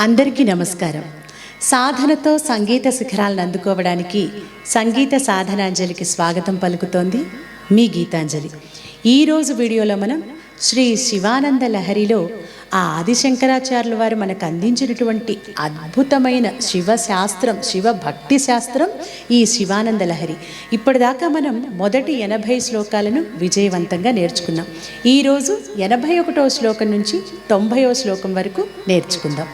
అందరికీ నమస్కారం. సాధనతో సంగీత శిఖరాలను అందుకోవడానికి సంగీత సాధనాంజలికి స్వాగతం పలుకుతోంది మీ గీతాంజలి. ఈరోజు వీడియోలో మనం శ్రీ శివానంద లహరిలో ఆ ఆదిశంకరాచార్యుల వారు మనకు అందించినటువంటి అద్భుతమైన శివశాస్త్రం, శివభక్తి శాస్త్రం ఈ శివానంద లహరి. ఇప్పటిదాకా మనం మొదటి 80 శ్లోకాలను విజయవంతంగా నేర్చుకున్నాం. ఈరోజు 81వ శ్లోకం నుంచి 90వ శ్లోకం వరకు నేర్చుకుందాం.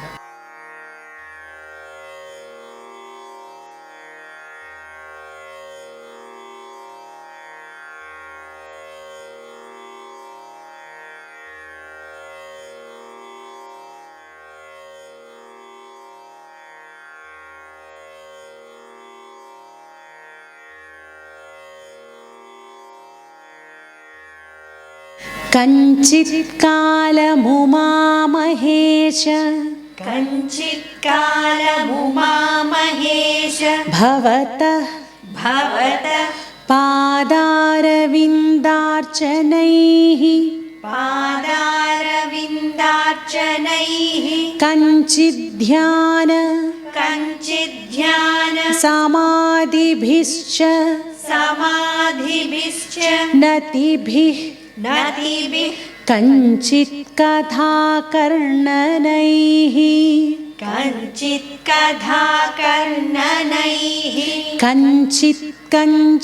कंचित्कालमुमामहेश भवतः पादारविन्दार्चनैः कंचिद्ध्यान समाधिभिश्च नतिभिः कंचित् कथाकर्णनैः कंचित् कंचिदवेक्षणैश्च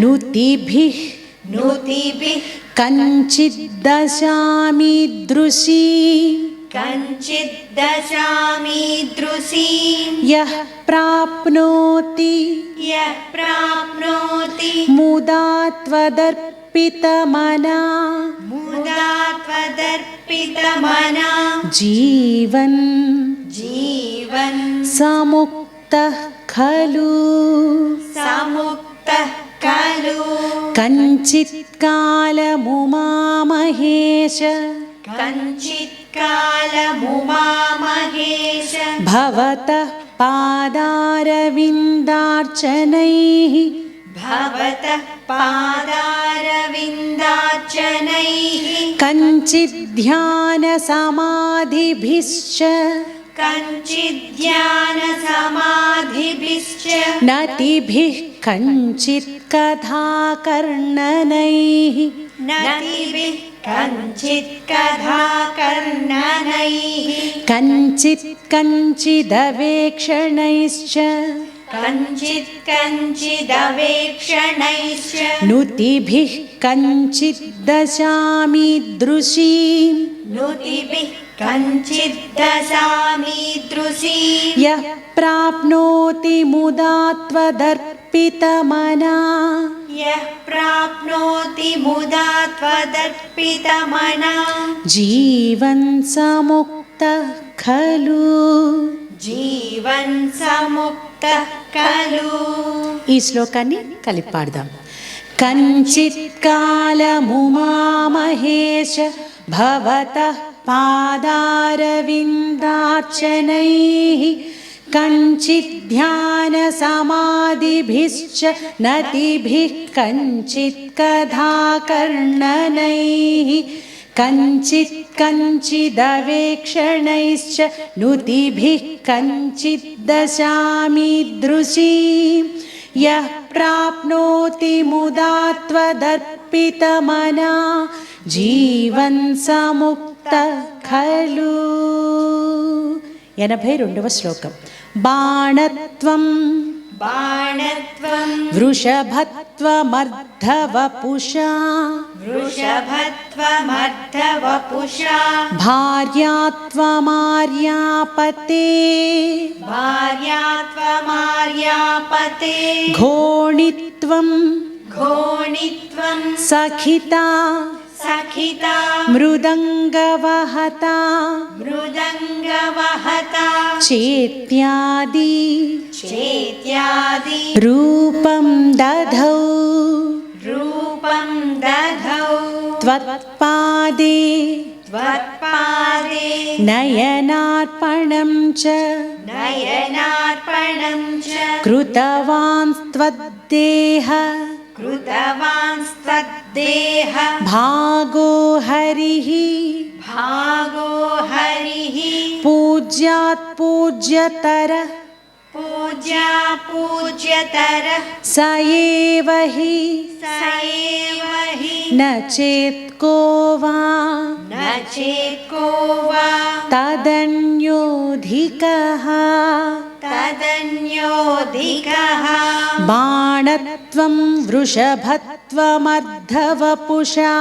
नुतिभिः कंचिद्दशामि दृशी यः प्राप्नोति मुदा त्वदर्पितमना जीवन् समुक्तः खलु कंचित्कालमुमामहेश भवतः पादारविन्दार्चनैः कंचिद्ध्यान समाधिभिश्च नतिभिः कंचित् कथाकर्णनैः कंचित् कंचिदवेक्षणैश्च नुतिभिः कंचिद्दशामि दृशी यः प्राप्नोति मुदा त्वदर्पितमना जीवन् समुक्तः खलु ఈ శ్లోకాన్ని కలిపి పాడదాం. కంచిత్కాలముమామహేశ భవతః పాదారవిందార్చనైః कंचिद्ध्यान समाधिभिश्च नतिभिः कंचित् कथाकर्णनैः कंचित् कंचिदवेक्षणैश्च नुतिभिः कंचिद्दशामि दृशी यः प्राप्नोति मुदा त्वदर्पितमना जीवन् समुक्तः खलु. 82వ శ్లోకం. బాణత్వం వృషభత్వమర్ధవపుషా భార్యాత్వమార్యాపతే ఘోణిత్వం సఖితా మృదంగవహతా చేత్యాది రూపం దధౌ त्वत्पादे त्वत्पादे नयनार्पणं च कृतवान् कृतवांस्त्वद्देह भागो हरिः पूज्यात् पूज्यतरः स एव हि न चेत् को वा तदन्योऽधिकः बाणत्वं वृषभत्वमर्धवपुषा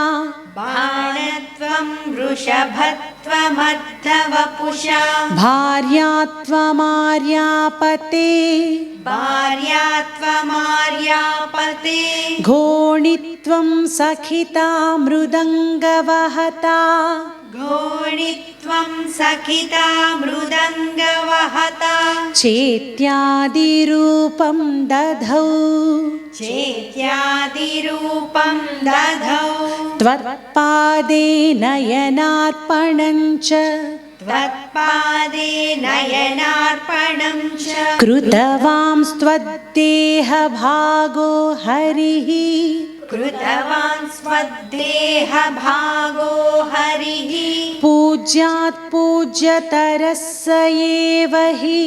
भार्यात्वमार्यापते घोणित्वं सखिता मृदङ्गवहता चेत्यादिरूपं दधौ त्वत्पादे नयनार्पणं च कृतवांस्त्वद्देह भागो हरिः पूज्यात् पूज्यतरः स एव हि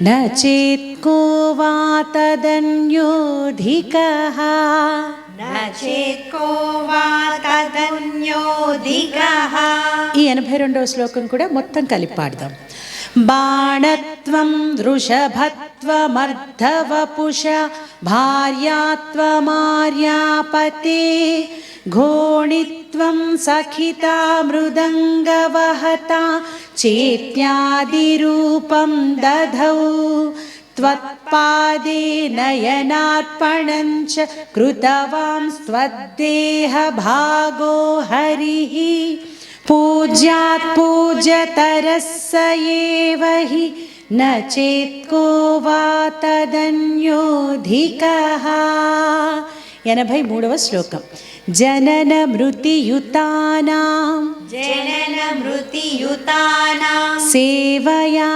न चेत् को वा तदन्योऽधिकः ఈ 82వ శ్లోకం కూడా మొత్తం కలిపి పాడదాం. బాణత్వం వృషభత్వమర్ధవపుష భార్యాత్వమార్యాపతే घोणित्वं सखिता मृदङ्गवहता चेत्यादिरूपं दधौ त्वत्पादे नयनार्पणं च कृतवांस्त्वद्देह भागो हरिः पूज्यात् पूज्यतरः स एव हि न चेत् को वा तदन्योऽधिकः. 83వ శ్లోకం. జనన మృతియుతానాం సేవయా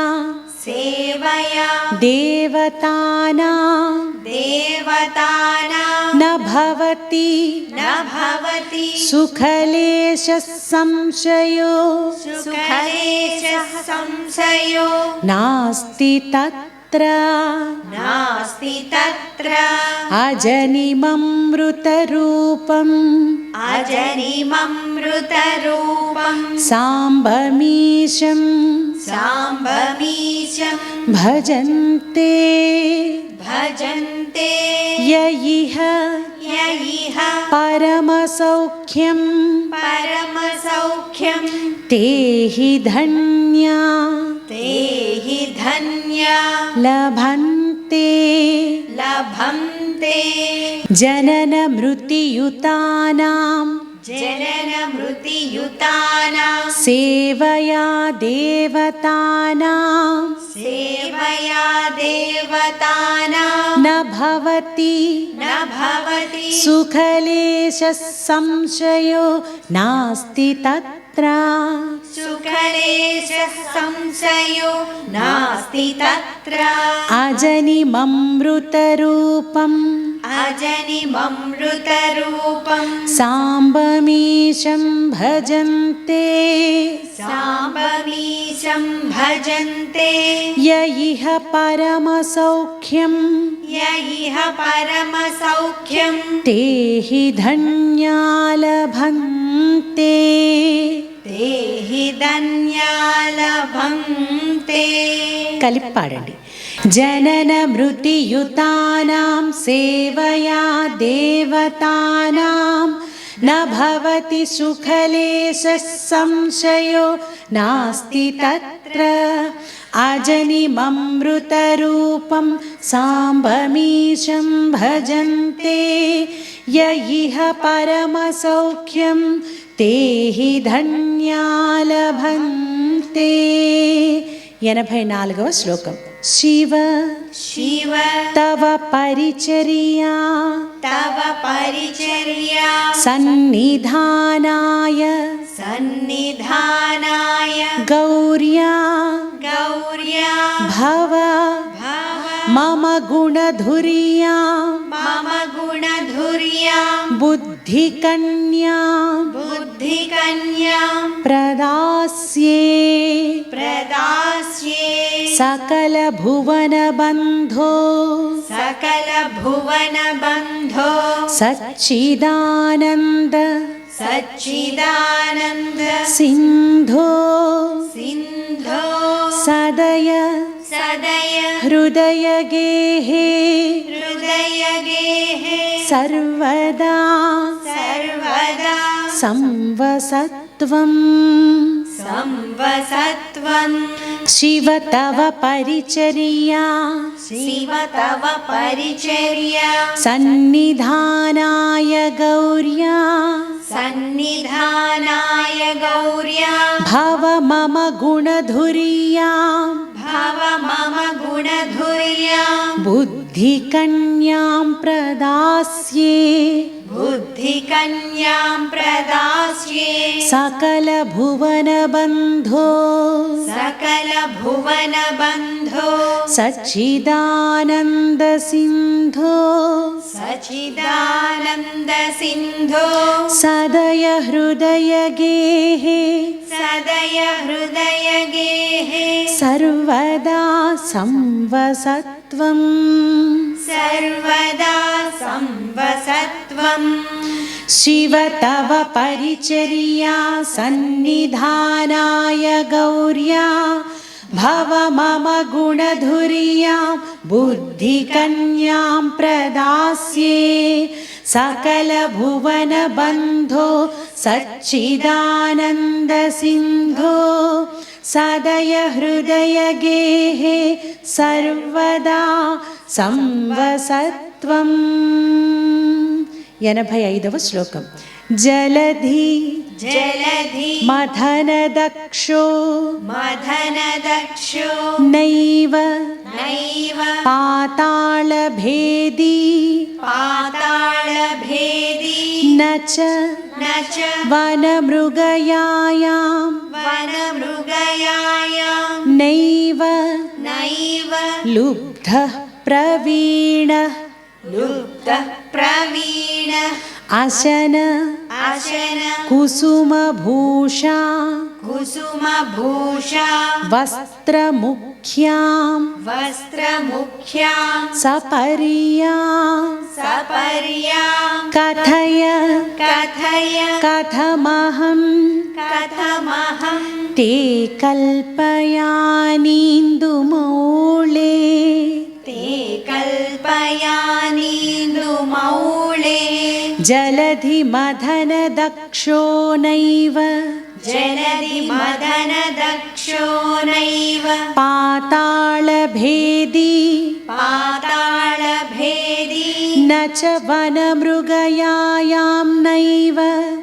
దేవతానాం న భవతి సుఖలేశ సంశయో నాస్తి తత్ర అజనిమమృతరూపం సాంబమీశం భజంతే యయిహ పరమసౌఖ్యం ते हि धन्या लभन्ते जनन मृतियुतानां सेवया देवतानां न भवति सुखलेश संशयो नास्ति तत्र अजनिममृतरूपं साम्बमीशं भजन्ते यइह परमसौख्यं ते हि धन्या लभन्ते కలిపి పాడండి. జనన మృతియుతానాం సేవయా దేవతానాం न भवति सुखलेश संशयो नास्ति तत्र अजनिममृतरूपं साम्बमीशं भजन्ते यइह परमसौख्यं ते हि धन्या लभन्ते 84వ శ్లోకం. శివ శివ తవ పరిచర్యా తవ పరిచర్యా సన్నిధానాయ సన్నిధానాయ గౌర్యా గౌర్యా భవ భవ మమ గుణధుర్యా మమ గుణధుర్యా బుద్ధికన్యా బుద్ధికన్యా ప్రదాస్యే ప్రదాస్యే సకల భువన బంధో సకల భువన బంధో సచ్చిదానంద సచ్చిదానంద సింధో సింధో సదయ సదయ హృదయ గేహే హృదయ గేహే సర్వదా సర్వదా సంవసత్వం సంవసత్వం శివ తవ పరిచర్యా శివ తవ పరిచర్యా సన్నిధానాయ గౌర్యా సన్నిధానాయ గౌర్యా భవ మమ గుణధుర్యా భవ మమ గుణధుర్యా బుద్ధికన్యాం ప్రదాస్యే బుద్ధికన్యాం ప్రదాస్యే సకల భువన బంధో సకల భువన బంధో సచ్చిదానంద సింధో సచిదానంద సింధో సదయ హృదయ గేహే సదయ హృదయ గేహే సర్వదా సంవసత్వం సర్వదా సంవసత్వం శివ తవ పరిచర్యా సన్నిధానాయ గౌర్యా భవ మమ గుణధుర్యా బుద్ధికన్యాం ప్రదాస్యే సకల భువన బంధో సచ్చిదానంద సింధో సదయ హృదయ గేహే సర్వదా సంవసత్వం. 85వ శ్లోకం. జలధి జలధి మథన దక్షో మదన దక్షో నైవ నైవ పాతాళ భేదీ పాతాళ భేదీ నచ నచ వనమృగయాయాం వన మృగయాయాం నైవ నైవ లుబ్ధ ప్రవీణ లుప్త ప్రవీణ అశన అశన కుసుమభూషా కుసుమభూషా వస్త్రముఖ్యాం వస్త్రముఖ్యాం సపర్యా సపర్యాం కథయ కథయ కథమహం కథమహం తే కల్పయానీందుమౌళే ते कल्पयानीन्दुमौळे జలధి మథన దక్షో నైవ जलधि मदन दक्षो नैव పాతాళ భేదీ पातालभेदी న చ వనమృగయాయాం నైవ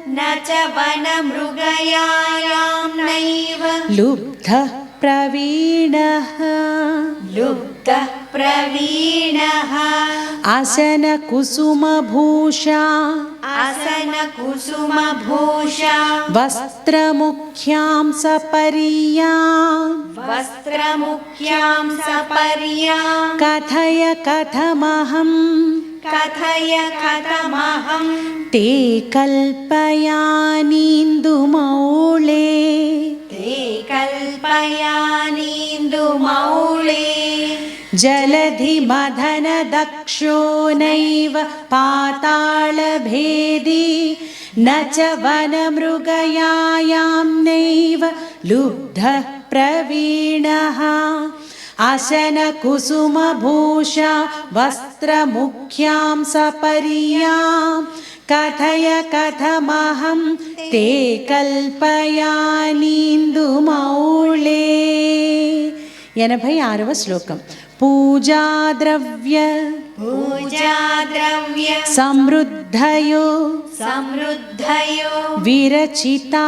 न च वनमृगयायां नैव లుబ్ధ ప్రవీణః लुप्तः प्रवीणः అశన కుసుమభూషా आसनकुसुमभूषा వస్త్రముఖ్యాం సపర్యాం वस्त्रमुख्यां सपर्यां కథయ కథమహం कथय कथमहं తే కల్పయానీందుమౌళే ते कल्पयानीन्दुमौळे జలధి మథన దక్షో నైవ పాతాళ భేదీ న చ వనమృగయాయాం నైవ లుబ్ధ ప్రవీణః అశన కుసుమభూషా వస్త్రముఖ్యాం సపర్యాం కథయ కథమహం తే కల్పయానీందుమౌళే. 86వ శ్లోకం. పూజాద్రవ్య पूजाद्रव्य సమృద్ధయో समृद्धयो విరచితా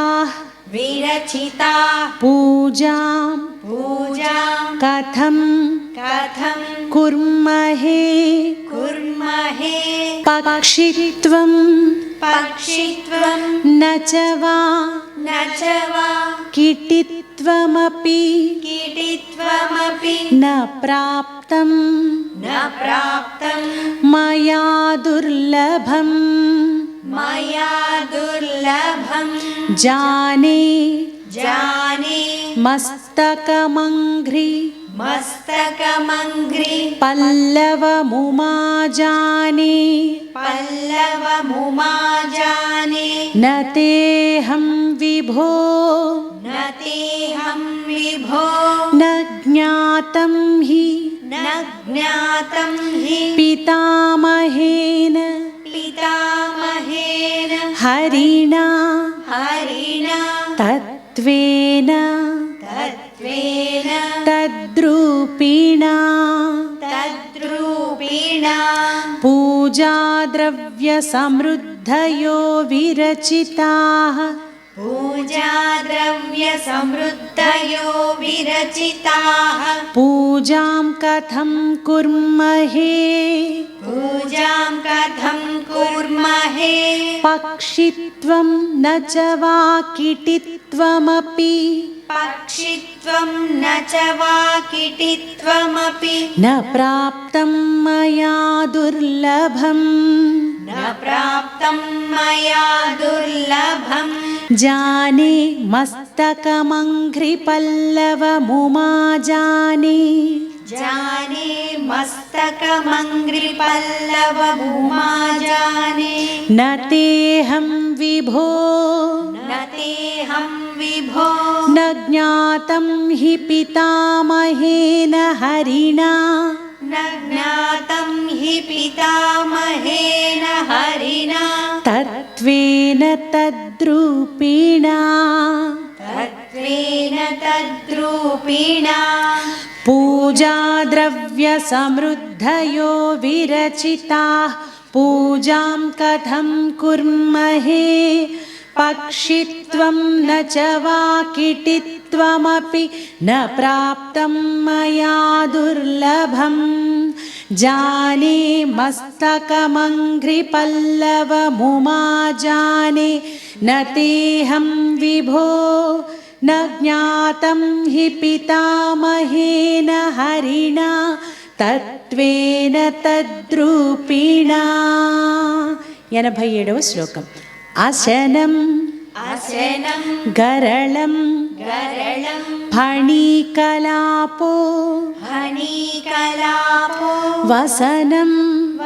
विरचिता పూజాం पूजा कथं कथं कुर्महे कुर्महे पक्षित्वं पक्षित्वं न च वा न च वा किटित्वमपि कीटित्वमपि न प्राप्तं न प्राप्तं मया दुर्लभं मया दुर्लभं जाने जाने मस्तकमङ्घ्रि मस्तकमङ्घ्रि पल्लवमुमा जाने पल्लवमुमा जाने न तेऽहं विभो न तेऽहं विभो न ज्ञातं हि न ज्ञातं हि पितामहेन पितामहेन हरिणा हरिणा तत्त्वेन तत्त्वेन तद्रूपिणा तद्रूपिणा पूजाद्रव्यसमृद्धयो विरचिताः पूजाद्रव्यसमृद्धयो विरचिताः पूजां कथं कुर्महे पूजां कथं कुर्महे पक्षित्वं न च वा किटित्वमपि पक्षित्वं न च वा किटित्वमपि न प्राप्तं मया दुर्लभं न प्राप्तं मया दुर्लभं जाने मस्तकमङ्घ्रिपल्लवमुमा जाने जाने मस्तकमङ्घ्रिपल्लवमुमा जाने न तेऽहं विभो न तेऽहं विभो न ज्ञातं हि पितामहेन हरिणा न ज्ञातं हि पितामहेन हरिणा तत्त्वेन तद्रूपिणा तत्त्वेन तद्रूपिणा पूजाद्रव्यसमृद्धयो विरचिताः पूजां कथं कुर्महे पक्षित्वं न च वा किटित्वमपि न प्राप्तं मया दुर्लभं जाने मस्तकमङ्घ्रिपल्लवमुमा जाने न तेऽहं विभो न ज्ञातं हि पितामहेन हरिणा तत्त्वेन तद्रूपिणा 87వ శ్లోకం అశనం अशनं గరళం गरलं ఫణీకలాపో हनीकलापो వసనం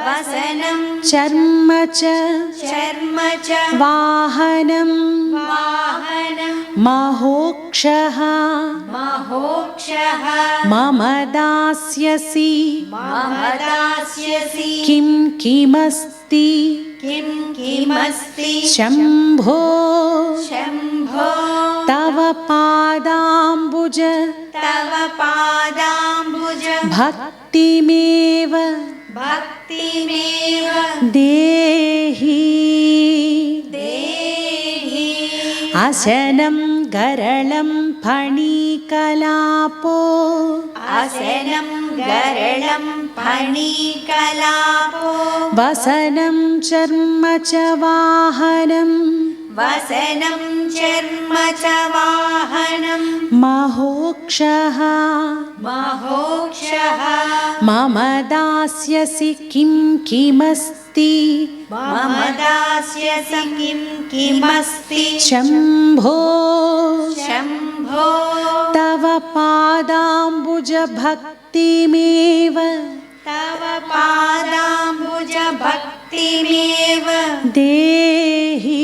वसनं చర్మ చ चर्म च వాహనం वाहनं మహోక్షః महोक्षः మమ దాస్యసి मम दास्यसि కిం కిమస్తి किं किमस्ति శంభో शम्भो తవ పాదాంబుజ तव पादाम्बुज భక్తిమేవ भक्तिमेव దేహి देहि అశనం గరళం ఫణీకలాపో अशनं गरलं फणीकलापो వసనం చర్మ చ వాహనం वसनं चर्म च वाहनं మహోక్షః महोक्षः మమ దాస్యసి కిం కిమస్తి मम दास्यसि किं किमस्ति శంభో शम्भो తవ పాదాంబుజ భక్తిమేవ तव पादाम्बुज भक्तिमेव దేహి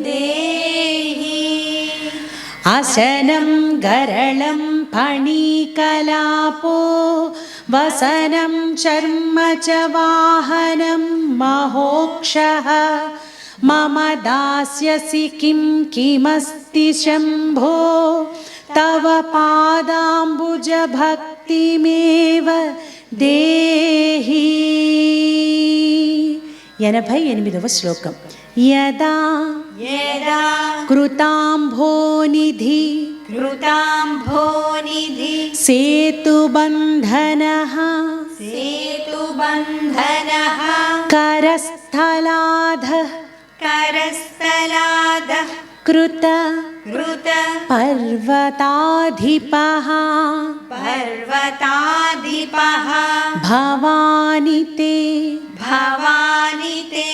देहि అశనం గరళం ఫణీకలాపో వసనం చర్మ చ వాహనం మహోక్షః మమ దాస్యసి కిం కిమస్తి శంభో తవ పాదాంబుజ భక్తిమేవ దేహి 88వ శ్లోకం యదా यदा కృతాంభోనిధి कृताम्भोनिधि सेतुबन्धनः सेतुबन्धनः करस्थलाधः करस्थलादः कृत कृत पर्वताधिपः पर्वताधिपः भवानि ते भवानि ते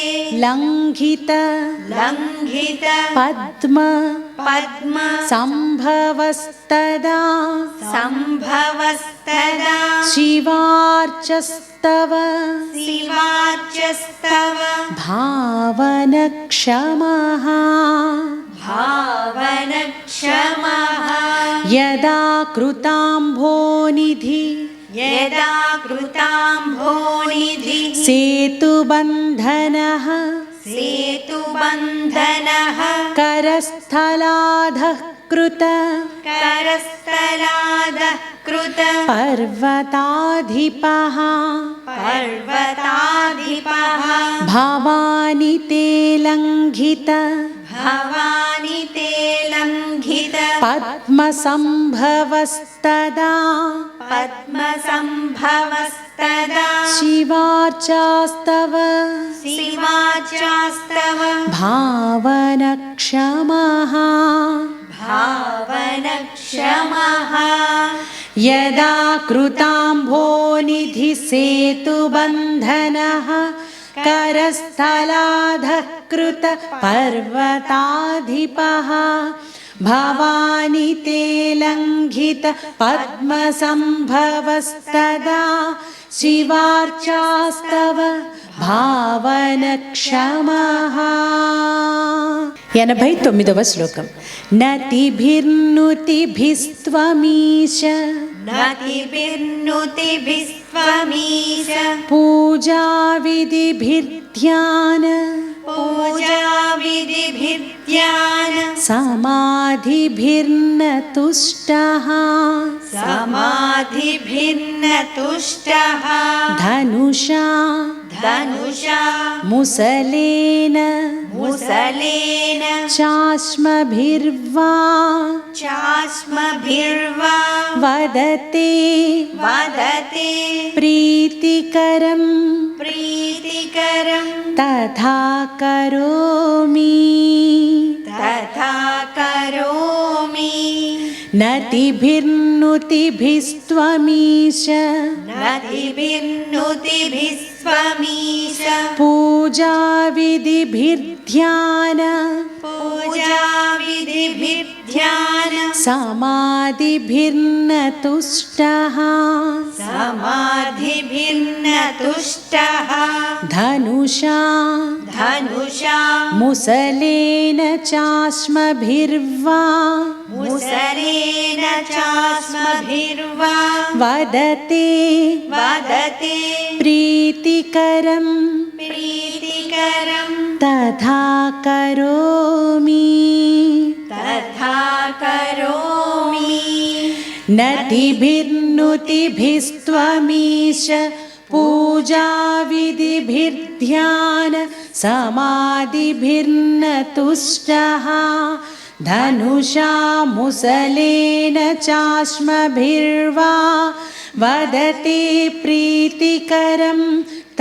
लङ्घित लङ्घित पद्म पद्म सम्भवस्तदा सम्भवस्तदा शिवार्चस्तव शिवार्चस्तव भावनक्षमः भावनक्षमः यदा कृताम्भोनिधि यदा कृताम्भोनिधि सेतुबन्धनः सेतुबन्धनः करस्थलाधः कृत करस्थलादः कृत पर्वताधिपः पर्वताधिपः भवानि ते लङ्घित भवानि ते लङ्घित पद्मसम्भवस्तदा पद्मसम्भवस्तदा शिवार्चास्तव शिवाचास्तव भावनक्षमः भावनक्षमः यदा कृताम्भोनिधि सेतुबन्धनः करस्थलाधः कृत पर्वताधिपः भवानि ते लङ्घित पद्मसम्भवस्तदा शिवार्चास्तव भावनक्षमः 89వ శ్లోకం నతిభిర్నుతిభిస్త్వమీశ नतिभिर्नुतिभिस्त्वमीश पूजाविधिभिर्ध्यान पूजाविधिभिर्ध्यान समाधिभिर्न तुष्टः समाधिभिर्नतुष्टः धनुषा धनुषा मुसलेन मुसलेन चाश्मभिर्वा चास्मभिर्वा वदते वदते प्रीतिकरं प्रीतिकरं तथा करोमि तथा करोमि नतिभिर्नुतिभिस्त्वमीश नतिभिर्नुतिभिस्त्वमीश पूजाविधिभिर्ध्यान पूजाविधिभिर्ध्यान समाधिभिर्न तुष्टः समाधिभिर्नतुष्टः धनुषा धनुषा मुसलेन चाश्मभिर्वा मुसलेन चास्मभिर्वा वदते वदते प्रीतिकरं प्रीतिकरं तथा करोमि तथा करोमि नतिभिर्नुतिभिस्त्वमीश पूजाविधिभिर्ध्यान समाधिभिर्न तुष्टः धनुषा मुसलेन चाश्मभिर्वा वदते प्रीतिकरं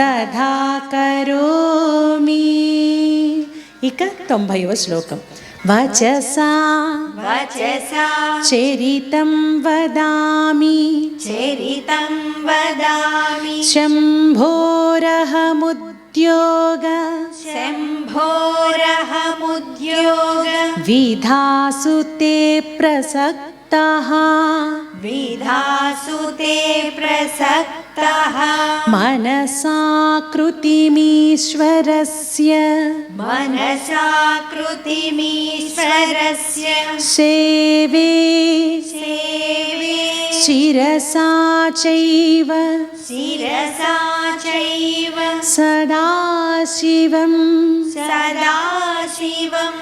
तथा करोमि ఇక 90వ శ్లోకం వచసా वचसा చరితం వదామి चरितं वदामि శంభోరహముద్యోగ शम्भोरहमुद्योग విధాసు తే ప్రసక్తః विधासु ते प्रसक्तः మనసా కృతిమీశ్వరస్య मनसा कृतिमीश्वरस्य సేవే सेवे శిరసా చైవ शिरसा चैव సదాశివం सदाशिवं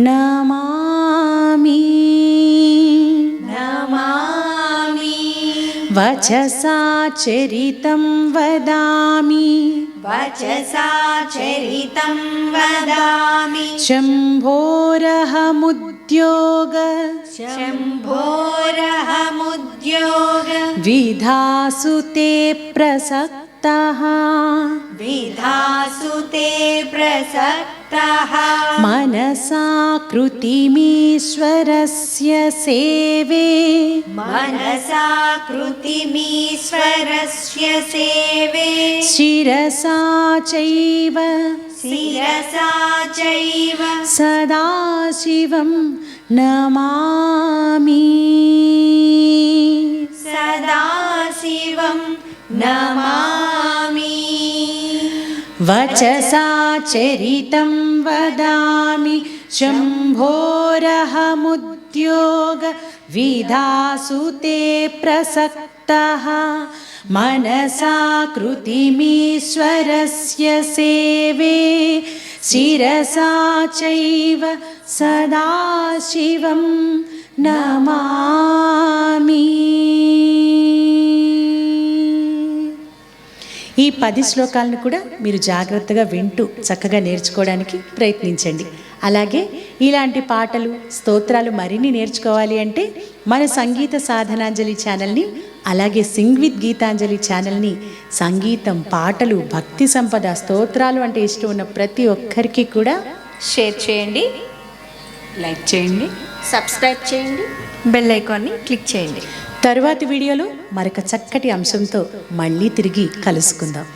నమామి नमामि వచసా చరితం వదామి वचसा चरितं वदामि శంభోరహముద్యోగ शम्भोरहमुद्योग विधासु ते प्रसक्तः विधासु ते प्रसक्तः मनसा कृतिमीश्वरस्य सेवे मनसा कृतिमीश्वरस्य सेवे शिरसा चैव शिरसा चैव सदाशिवं नमामि सदाशिवं नमामि वचसा चरितं वदामि शम्भोरहमुद्योग विधासु ते प्रसक्तः मनसा कृतिमीश्वरस्य सेवे शिरसा चैव सदाशिवं नमामि। ఈ 10 శ్లోకాలను కూడా మీరు జాగ్రత్తగా వింటూ చక్కగా నేర్చుకోవడానికి ప్రయత్నించండి. అలాగే ఇలాంటి పాటలు స్తోత్రాలు మరిన్ని నేర్చుకోవాలి అంటే మన సంగీత సాధనాంజలి ఛానల్ని, అలాగే సింగ్ విత్ గీతాంజలి ఛానల్ని సంగీతం, పాటలు, భక్తి సంపద, స్తోత్రాలు అంటే ఇష్టం ఉన్న ప్రతి ఒక్కరికి కూడా షేర్ చేయండి, లైక్ చేయండి, సబ్స్క్రైబ్ చేయండి, బెల్ ఐకాన్ని క్లిక్ చేయండి. తరువాతి వీడియోలో మరొక చక్కటి అంశంతో మళ్ళీ తిరిగి కలుసుకుందాం.